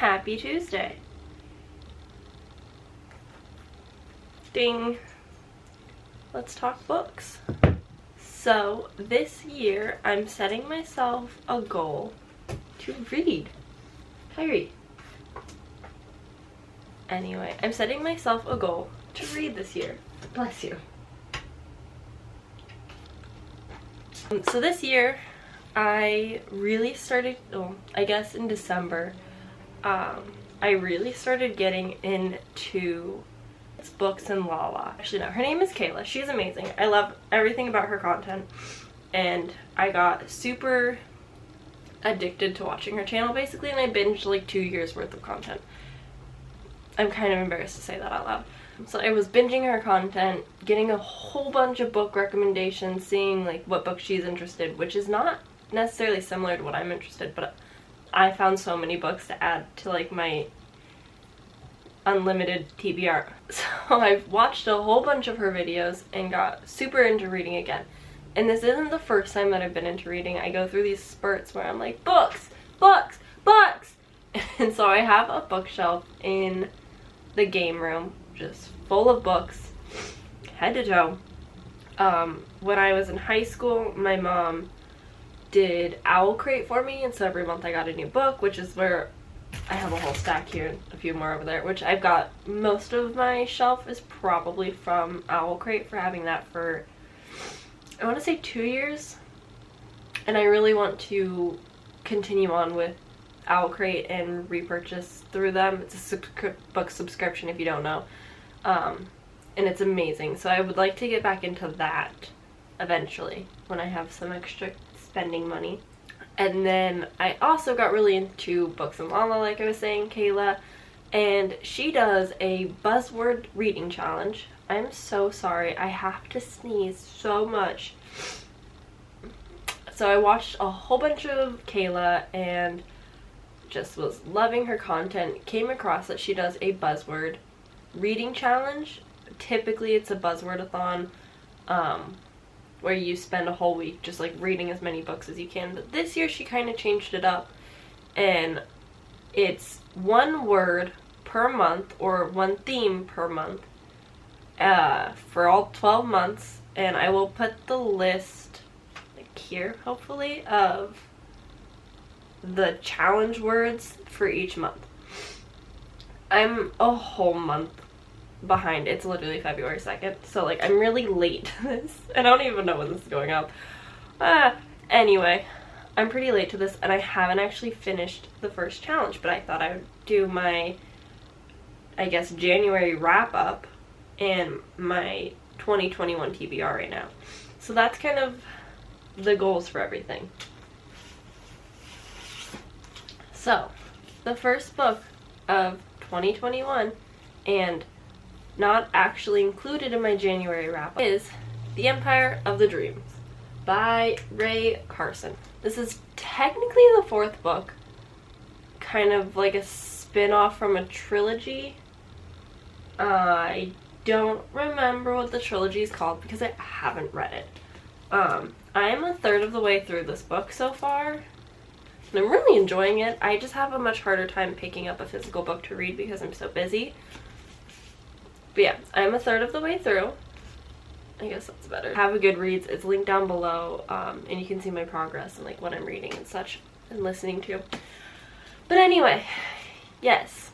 Happy Tuesday. Ding. Let's talk books. So this year I'm setting myself a goal to read. Hi. Anyway, I'm setting myself a goal to read this year. Bless you. So this year I really started, I guess in December, I really started getting into books and Lala. Actually no, her name is Kayla. She's amazing. I love everything about her content, and I got super addicted to watching her channel basically, and I binged like 2 years worth of content. I'm kind of embarrassed to say that out loud. So I was binging her content, getting a whole bunch of book recommendations, seeing like what book she's interested, which is not necessarily similar to what I'm interested, but I found so many books to add to like my unlimited TBR. So I've watched a whole bunch of her videos and got super into reading again. And this isn't the first time that I've been into reading. I go through these spurts where I'm like, books, books, books! And so I have a bookshelf in the game room just full of books, head to toe. When I was in high school, my mom did Owl Crate for me, and so every month I got a new book, which is where I have a whole stack here and a few more over there, which I've got. Most of my shelf is probably from Owl Crate for having that for, I want to say 2 years, and I really want to continue on with Owl Crate and repurchase through them. It's a book subscription if you don't know, and it's amazing. So I would like to get back into that eventually when I have some extra spending money. And then I also got really into books and Lala, like I was saying, Kayla, and she does a buzzword reading challenge. I'm so sorry, I have to sneeze so much. So I watched a whole bunch of Kayla and just was loving her content. Came across that she does a buzzword reading challenge. Typically it's a buzzwordathon, where you spend a whole week just like reading as many books as you can. But this year she kind of changed it up, and it's one word per month or one theme per month for all 12 months. And I will put the list like here, hopefully, of the challenge words for each month. I'm a whole month behind. It's literally February 2nd, so like I'm really late to this. I don't even know when this is going up. Anyway, I'm pretty late to this, and I haven't actually finished the first challenge, but I thought I would do my, I guess, January wrap-up and my 2021 TBR right now. So that's kind of the goals for everything. So, the first book of 2021, and not actually included in my January wrap-up, is The Empire of the Dreams by Ray Carson. This is technically the fourth book, kind of like a spin-off from a trilogy. I don't remember what the trilogy is called because I haven't read it. I'm a third of the way through this book so far, and I'm really enjoying it. I just have a much harder time picking up a physical book to read because I'm so busy. But yeah, I'm a third of the way through. I guess that's better. I have a Goodreads. It's linked down below, and you can see my progress and like what I'm reading and such and listening to. But anyway, yes.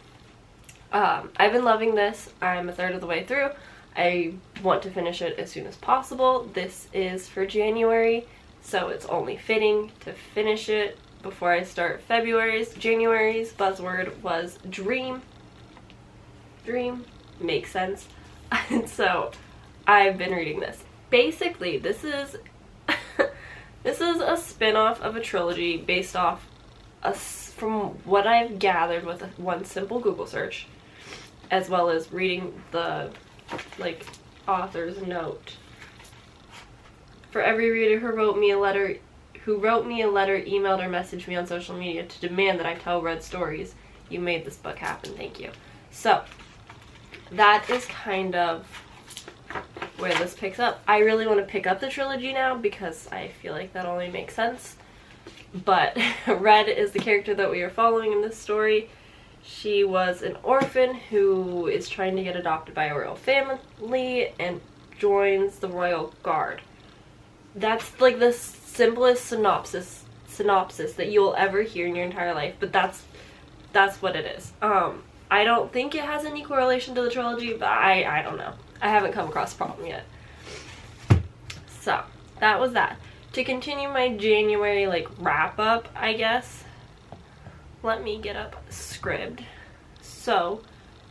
I've been loving this. I'm a third of the way through. I want to finish it as soon as possible. This is for January, so it's only fitting to finish it before I start February's. January's buzzword was dream. Dream makes sense. And so I've been reading this. Basically, this is this is a spin-off of a trilogy based off from what I've gathered with one simple Google search, as well as reading the like author's note. For every reader who wrote me a letter, emailed, or messaged me on social media to demand that I tell Red stories, you made this book happen. Thank you. So that is kind of where this picks up. I really want to pick up the trilogy now because I feel like that only makes sense. But Red is the character that we are following in this story. She was an orphan who is trying to get adopted by a royal family and joins the Royal Guard. That's like the simplest synopsis that you'll ever hear in your entire life, but that's what it is. I don't think it has any correlation to the trilogy, but I don't know. I haven't come across a problem yet. So, that was that. To continue my January, like, wrap-up, I guess, let me get up Scribd. So,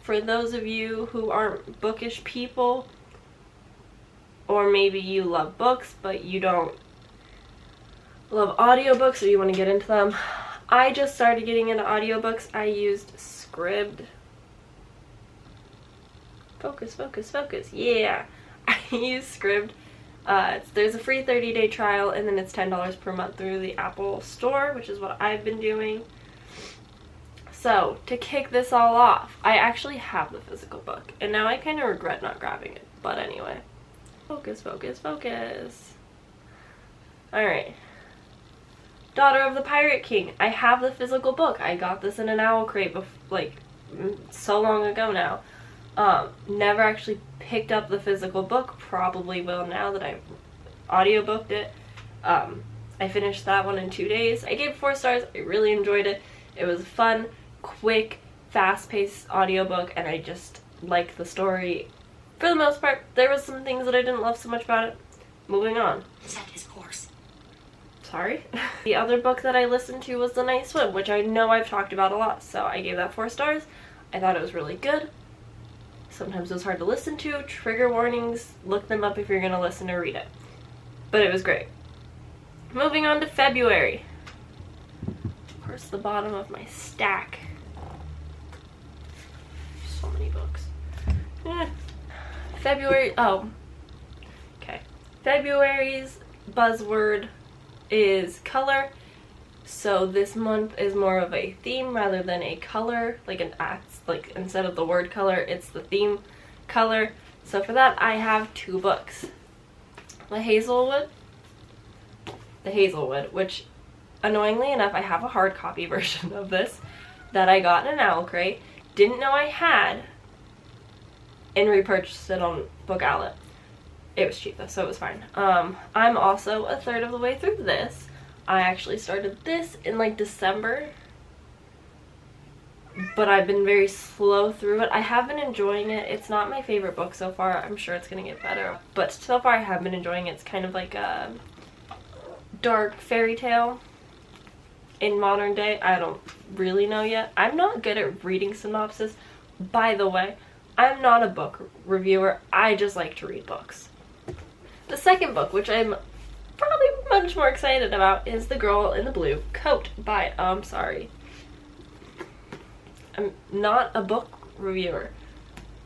for those of you who aren't bookish people, or maybe you love books, but you don't love audiobooks or you want to get into them, I just started getting into audiobooks. I used Scribd. Focus, yeah. I used Scribd. There's a free 30-day trial, and then it's $10 per month through the Apple Store, which is what I've been doing. So, to kick this all off, I actually have the physical book, and now I kind of regret not grabbing it, but anyway. Focus. Alright. Daughter of the Pirate King. I have the physical book. I got this in an owl crate so long ago now. Never actually picked up the physical book. Probably will now that I've audiobooked it. I finished that one in 2 days. I gave it 4 stars. I really enjoyed it. It was fun, quick, fast-paced audiobook, and I just liked the story. For the most part, there was some things that I didn't love so much about it. Moving on. Set his course. Sorry. The other book that I listened to was The Night Swim, which I know I've talked about a lot, so I gave that 4 stars. I thought it was really good. Sometimes it was hard to listen to. Trigger warnings, look them up if you're going to listen or read it. But it was great. Moving on to February. Of course, the bottom of my stack. So many books. February's buzzword is color. So this month is more of a theme rather than a color, instead of the word color, it's the theme color. So for that, I have 2 books. The Hazelwood, which, annoyingly enough, I have a hard copy version of this that I got in an owl crate. Didn't know I had, and repurchased it on Book Outlet. It was cheap though, so it was fine. I'm also a third of the way through this. I actually started this in December, but I've been very slow through it. I have been enjoying it. It's not my favorite book so far. I'm sure it's gonna get better, but so far I have been enjoying it. It's kind of like a dark fairy tale in modern day. I don't really know yet. I'm not good at reading synopsis. By the way, I'm not a book reviewer. I just like to read books. The second book, which I'm probably much more excited about, is The Girl in the Blue Coat by, I'm not a book reviewer.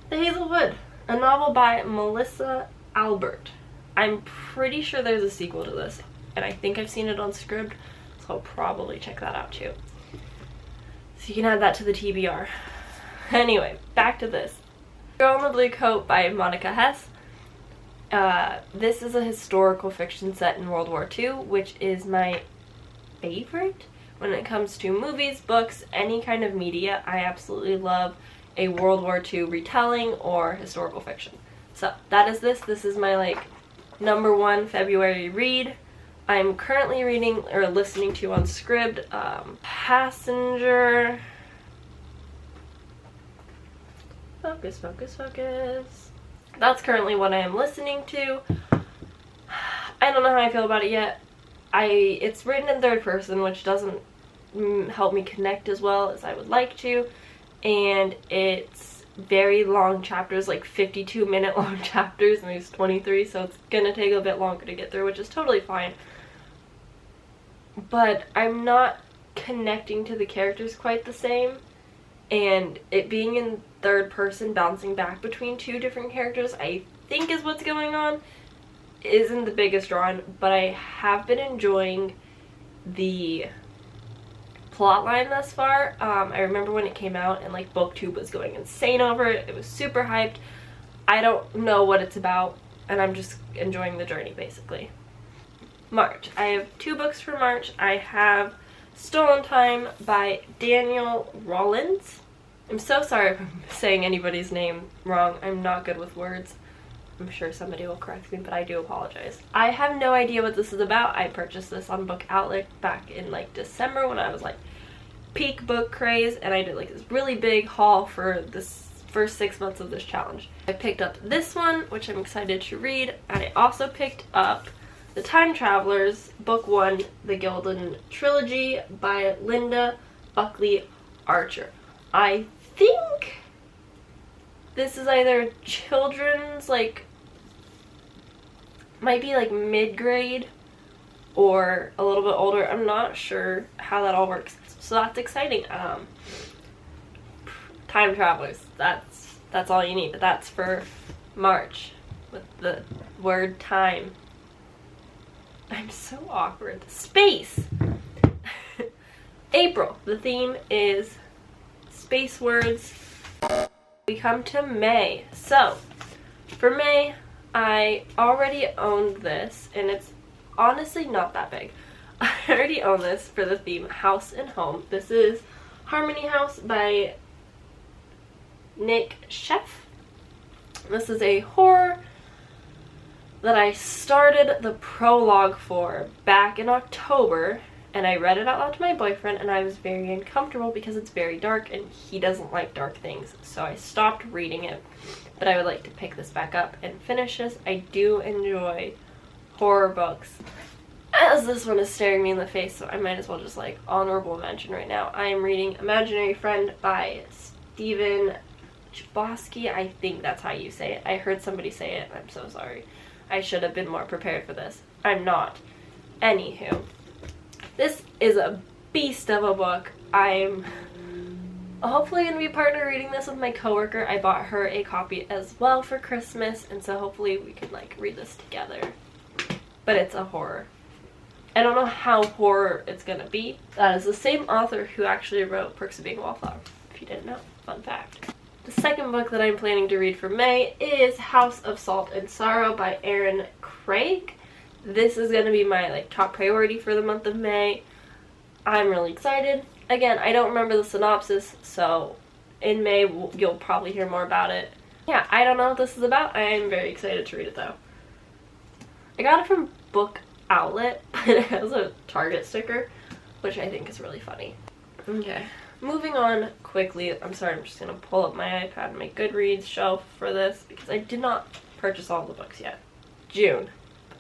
The Hazelwood, a novel by Melissa Albert. I'm pretty sure there's a sequel to this, and I think I've seen it on Scribd, so I'll probably check that out too. So you can add that to the TBR. Anyway, back to this. Girl in the Blue Coat by Monica Hess. This is a historical fiction set in World War II, which is my favorite when it comes to movies, books, any kind of media. I absolutely love a World War II retelling or historical fiction. So that is this. This is my #1 February read. I'm currently reading or listening to on Scribd Passenger. Focus. That's currently what I am listening to. I don't know how I feel about it yet. It's written in third person, which doesn't help me connect as well as I would like to, and it's very long chapters, 52-minute long chapters, and there's 23, so it's gonna take a bit longer to get through, which is totally fine. But I'm not connecting to the characters quite the same, and it being in third person, bouncing back between 2 different characters, I think is what's going on, isn't the biggest draw, but I have been enjoying the plot line thus far. I remember when it came out and BookTube was going insane over it. It was super hyped. I don't know what it's about, and I'm just enjoying the journey basically. March. I have 2 books for March. I have Stolen Time by Daniel Rollins. I'm so sorry if I'm saying anybody's name wrong. I'm not good with words. I'm sure somebody will correct me, but I do apologize. I have no idea what this is about. I purchased this on Book Outlet back in like December when I was like peak book craze, and I did like this really big haul for this first 6 months of this challenge. I picked up this one, which I'm excited to read, and I also picked up The Time Travelers, Book 1, The Gildan Trilogy by Linda Buckley Archer. I think this is either children's, like, might be like mid-grade or a little bit older. I'm not sure how that all works. So that's exciting. Time Travelers, that's all you need. But that's for March with the word time. I'm so awkward. Space! April, the theme is space words. We come to May. So, for May, I already owned this, and it's honestly not that big. I already own this for the theme House and Home. This is Harmony House by Nick Sheff. This is a horror that I started the prologue for back in October, and I read it out loud to my boyfriend, and I was very uncomfortable because it's very dark and he doesn't like dark things, so I stopped reading it. But I would like to pick this back up and finish this. I do enjoy horror books. As this one is staring me in the face, so I might as well just like honorable mention right now. I am reading Imaginary Friend by Stephen Chbosky. I think that's how you say it. I heard somebody say it. I'm so sorry. I should have been more prepared for this. I'm not. Anywho, this is a beast of a book. I'm hopefully going to be a partner reading this with my coworker. I bought her a copy as well for Christmas, and so hopefully we can like read this together. But it's a horror. I don't know how horror it's going to be. That is the same author who actually wrote Perks of Being a Wallflower, if you didn't know. Fun fact. The second book that I'm planning to read for May is House of Salt and Sorrow by Erin Craig. This is going to be my like top priority for the month of May. I'm really excited. Again, I don't remember the synopsis, so in May you'll probably hear more about it. Yeah, I don't know what this is about. I am very excited to read it though. I got it from Book Outlet, but it has a Target sticker, which I think is really funny. Okay, moving on quickly. I'm sorry, I'm just going to pull up my iPad and my Goodreads shelf for this because I did not purchase all the books yet. June.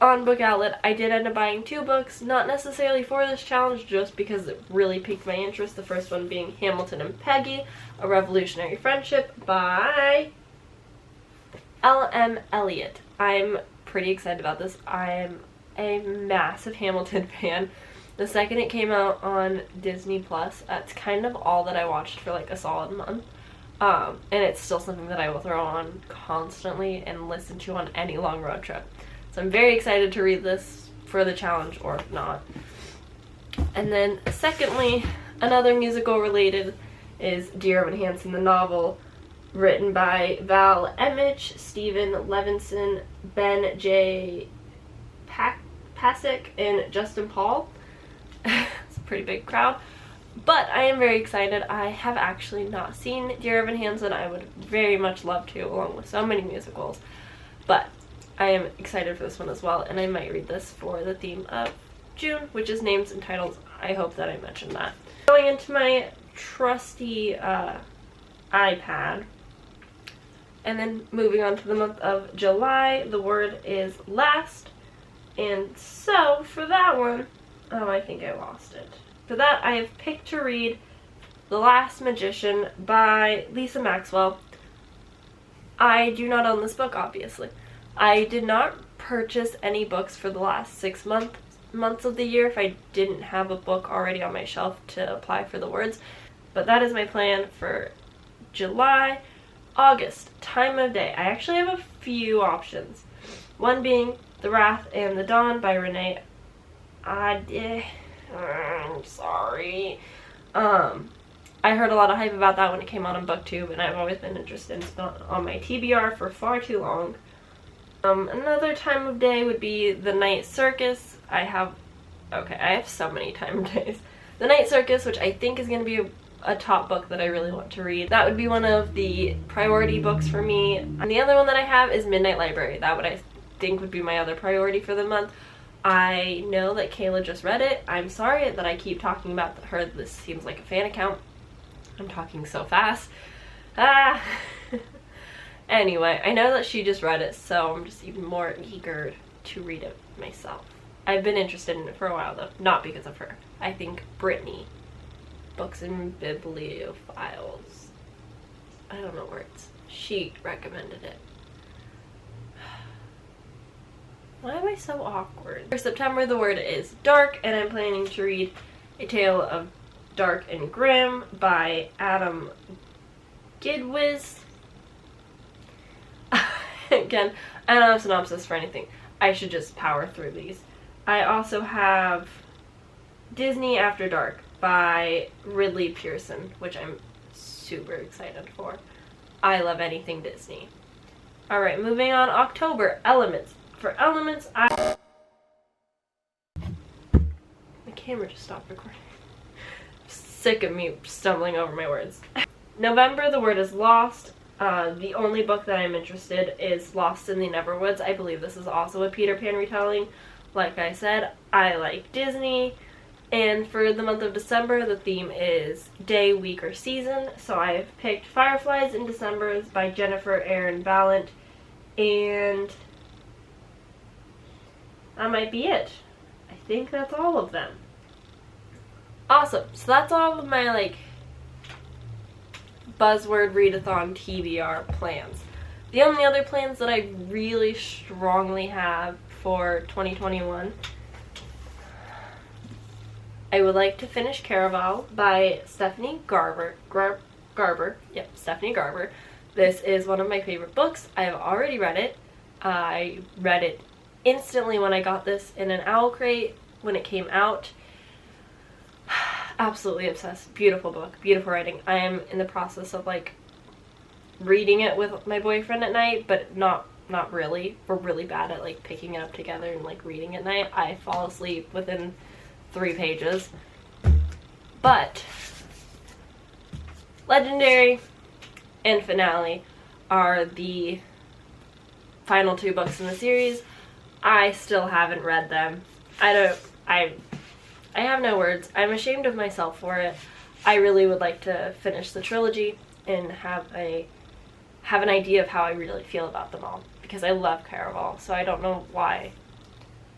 On Book Outlet, I did end up buying 2 books, not necessarily for this challenge, just because it really piqued my interest. The first one being Hamilton and Peggy, A Revolutionary Friendship by L.M. Eliot. I'm pretty excited about this. I'm a massive Hamilton fan. The second it came out on Disney Plus, that's kind of all that I watched for like a solid month. And it's still something that I will throw on constantly and listen to on any long road trip. So I'm very excited to read this for the challenge, or not. And then secondly, another musical related is Dear Evan Hansen, the novel, written by Val Emmich, Stephen Levinson, Ben J. Pasek, and Justin Paul. It's a pretty big crowd. But I am very excited. I have actually not seen Dear Evan Hansen. I would very much love to, along with so many musicals. But I am excited for this one as well, and I might read this for the theme of June, which is names and titles. I hope that I mentioned that. Going into my trusty iPad, and then moving on to the month of July, the word is last, and so for that one, oh, I think I lost it. For that, I have picked to read The Last Magician by Lisa Maxwell. I do not own this book, obviously. I did not purchase any books for the last 6 months of the year if I didn't have a book already on my shelf to apply for the words. But that is my plan for July. August, time of day. I actually have a few options. One being The Wrath and the Dawn by Renee. I'm sorry. I heard a lot of hype about that when it came out on BookTube, and I've always been interested in it. It's been on my TBR for far too long. Another time of day would be The Night Circus. I have so many time of days. The Night Circus, which I think is going to be a top book that I really want to read. That would be one of the priority books for me. And the other one that I have is Midnight Library. That would, I think, would be my other priority for the month. I know that Kayla just read it. I'm sorry that I keep talking about her. This seems like a fan account. I'm talking so fast. Anyway, I know that she just read it, so I'm just even more eager to read it myself. I've been interested in it for a while, though. Not because of her. I think Brittany, Books and Bibliophiles, I don't know words. She recommended it. Why am I so awkward? For September, the word is dark, and I'm planning to read A Tale of Dark and Grim by Adam Gidwiz. Again, I don't have a synopsis for anything. I should just power through these. I also have Disney After Dark by Ridley Pearson, which I'm super excited for. I love anything Disney. Alright, moving on. October, Elements. For Elements, my camera just stopped recording. I'm sick of me stumbling over my words. November, the word is Lost. The only book that I'm interested is Lost in the Neverwoods. I believe this is also a Peter Pan retelling. Like I said, I like Disney. And for the month of December, the theme is day, week, or season. So I've picked Fireflies in December by Jennifer Aaron Ballant. And that might be it. I think that's all of them. Awesome. So that's all of my, buzzword readathon TBR plans. The only other plans that I really strongly have for 2021, I would like to finish Caraval by Stephanie Garber. Yep, Stephanie Garber. This is one of my favorite books. I have already read it. I read it instantly when I got this in an owl crate when it came out. Absolutely obsessed. Beautiful book. Beautiful writing. I am in the process of reading it with my boyfriend at night, but not really. We're really bad at picking it up together and reading at night. I fall asleep within 3 pages. But Legendary and Finale are the final 2 books in the series. I still haven't read them. I have no words. I'm ashamed of myself for it. I really would like to finish the trilogy and have an idea of how I really feel about them all, because I love Caraval, so I don't know why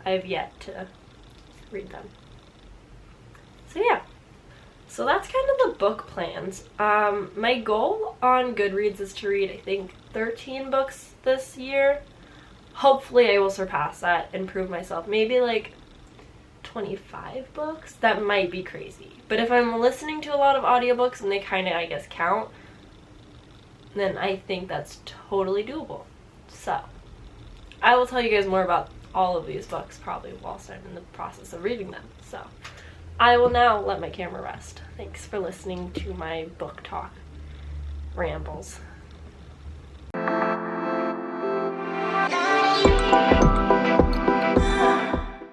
I have yet to read them. So yeah. So that's kind of the book plans. My goal on Goodreads is to read, I think, 13 books this year. Hopefully I will surpass that and prove myself. Maybe 25 books? That might be crazy. But if I'm listening to a lot of audiobooks and they kind of, I guess, count, then I think that's totally doable. So, I will tell you guys more about all of these books probably whilst I'm in the process of reading them. So, I will now let my camera rest. Thanks for listening to my book talk rambles.